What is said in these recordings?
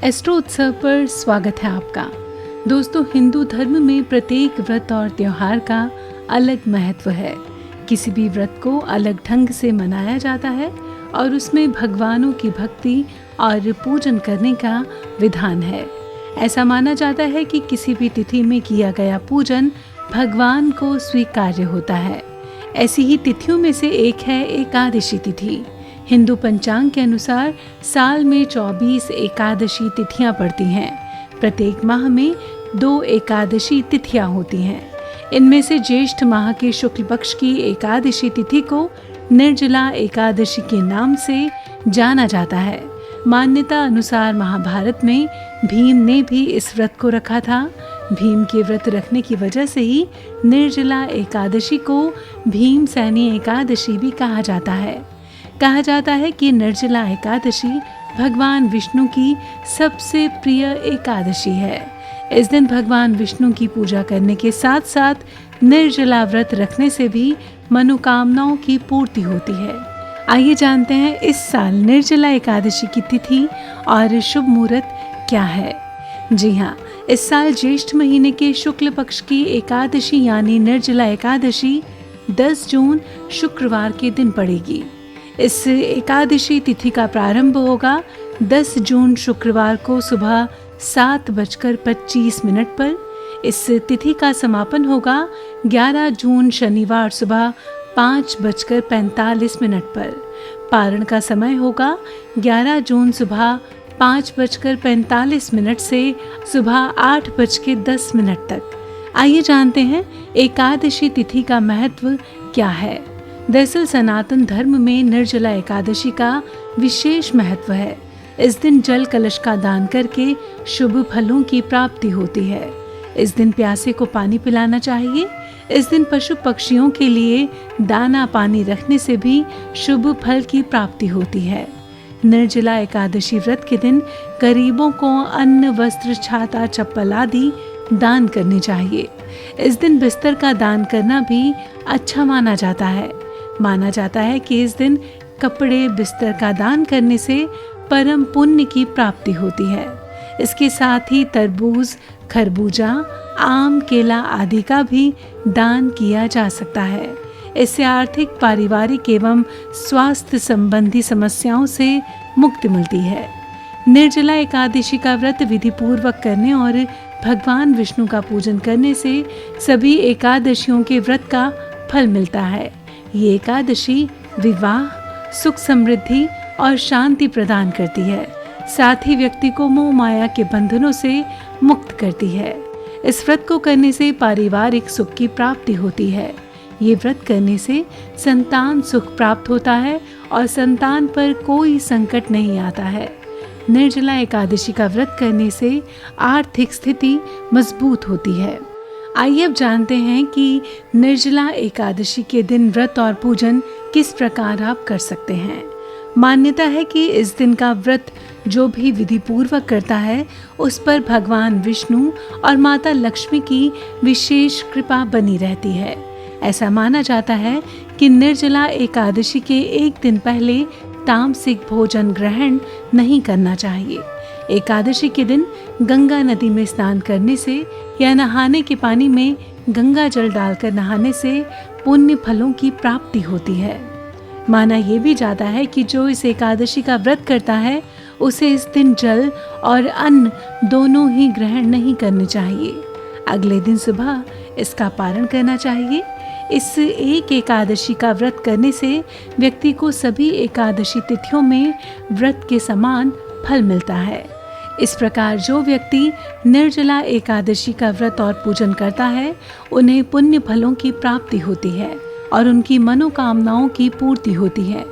Astro उत्सव पर स्वागत है आपका। दोस्तों, हिंदू धर्म में प्रत्येक व्रत और त्योहार का अलग महत्व है। किसी भी व्रत को अलग ढंग से मनाया जाता है और उसमें भगवानों की भक्ति और पूजन करने का विधान है। ऐसा माना जाता है कि किसी भी तिथि में किया गया पूजन भगवान को स्वीकार्य होता है। ऐसी ही तिथियों में से एक है एकादशी तिथि। हिंदू पंचांग के अनुसार साल में 24 एकादशी तिथियां पड़ती हैं। प्रत्येक माह में 2 एकादशी तिथियां होती हैं। इनमें से ज्येष्ठ माह के शुक्ल पक्ष की एकादशी तिथि को निर्जला एकादशी के नाम से जाना जाता है। मान्यता अनुसार महाभारत में भीम ने भी इस व्रत को रखा था। भीम के व्रत रखने की वजह से ही निर्जला एकादशी को भीमसेनी एकादशी भी कहा जाता है। कहा जाता है कि निर्जला एकादशी भगवान विष्णु की सबसे प्रिय एकादशी है। इस दिन भगवान विष्णु की पूजा करने के साथ साथ निर्जला व्रत रखने से भी मनोकामनाओं की पूर्ति होती है। आइए जानते हैं इस साल निर्जला एकादशी की तिथि और शुभ मुहूर्त क्या है। जी हाँ, इस साल ज्येष्ठ महीने के शुक्ल पक्ष की एकादशी यानी निर्जला एकादशी 10 जून शुक्रवार के दिन पड़ेगी। इस एकादशी तिथि का प्रारंभ होगा 10 जून शुक्रवार को सुबह 7:25 पर। इस तिथि का समापन होगा 11 जून शनिवार सुबह 5:45 पर। पारण का समय होगा 11 जून सुबह 5:45 से सुबह 8:10 तक। आइए जानते हैं एकादशी तिथि का महत्व क्या है। दरअसल सनातन धर्म में निर्जला एकादशी का विशेष महत्व है। इस दिन जल कलश का दान करके शुभ फलों की प्राप्ति होती है। इस दिन प्यासे को पानी पिलाना चाहिए। इस दिन पशु पक्षियों के लिए दाना पानी रखने से भी शुभ फल की प्राप्ति होती है। निर्जला एकादशी व्रत के दिन गरीबों को अन्न, वस्त्र, छाता, चप्पल आदि दान करने चाहिए। इस दिन बिस्तर का दान करना भी अच्छा माना जाता है। माना जाता है कि इस दिन कपड़े, बिस्तर का दान करने से परम पुण्य की प्राप्ति होती है। इसके साथ ही तरबूज, खरबूजा, आम, केला आदि का भी दान किया जा सकता है। इससे आर्थिक, पारिवारिक एवं स्वास्थ्य संबंधी समस्याओं से मुक्ति मिलती है। निर्जला एकादशी का व्रत विधि पूर्वक करने और भगवान विष्णु का पूजन करने से सभी एकादशियों के व्रत का फल मिलता है। ये एकादशी विवाह, सुख, समृद्धि और शांति प्रदान करती है। साथ ही व्यक्ति को मोह माया के बंधनों से मुक्त करती है। इस व्रत को करने से पारिवारिक सुख की प्राप्ति होती है। ये व्रत करने से संतान सुख प्राप्त होता है और संतान पर कोई संकट नहीं आता है। निर्जला एकादशी का व्रत करने से आर्थिक स्थिति मजबूत होती है। आइए अब जानते हैं कि निर्जला एकादशी के दिन व्रत और पूजन किस प्रकार आप कर सकते हैं। मान्यता है कि इस दिन का व्रत जो भी विधि पूर्वक करता है उस पर भगवान विष्णु और माता लक्ष्मी की विशेष कृपा बनी रहती है। ऐसा माना जाता है कि निर्जला एकादशी के एक दिन पहले तामसिक भोजन ग्रहण नहीं करना चाहिए। एकादशी के दिन गंगा नदी में स्नान करने से या नहाने के पानी में गंगा जल डालकर नहाने से पुण्य फलों की प्राप्ति होती है। माना ये भी जाता है कि जो इस एकादशी का व्रत करता है उसे इस दिन जल और अन्न दोनों ही ग्रहण नहीं करने चाहिए। अगले दिन सुबह इसका पारण करना चाहिए। इस एक एकादशी का व्रत करने से व्यक्ति को सभी एकादशी तिथियों में व्रत के समान फल मिलता है। इस प्रकार जो व्यक्ति निर्जला एकादशी का व्रत और पूजन करता है उन्हें पुण्य फलों की प्राप्ति होती है और उनकी मनोकामनाओं की पूर्ति होती है।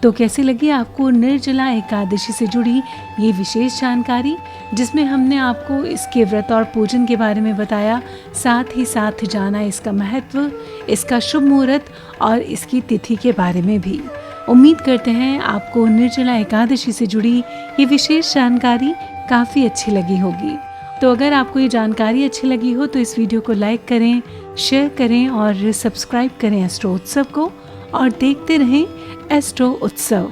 तो कैसी लगी आपको निर्जला एकादशी से जुड़ी ये विशेष जानकारी, जिसमें हमने आपको इसके व्रत और पूजन के बारे में बताया, साथ ही साथ जाना इसका महत्व, इसका शुभ मुहूर्त और इसकी तिथि के बारे में भी। उम्मीद करते हैं आपको निर्जला एकादशी से जुड़ी ये विशेष जानकारी काफ़ी अच्छी लगी होगी। तो अगर आपको ये जानकारी अच्छी लगी हो तो इस वीडियो को लाइक करें, शेयर करें और सब्सक्राइब करें एस्ट्रो उत्सव को, और देखते रहें एस्ट्रो उत्सव।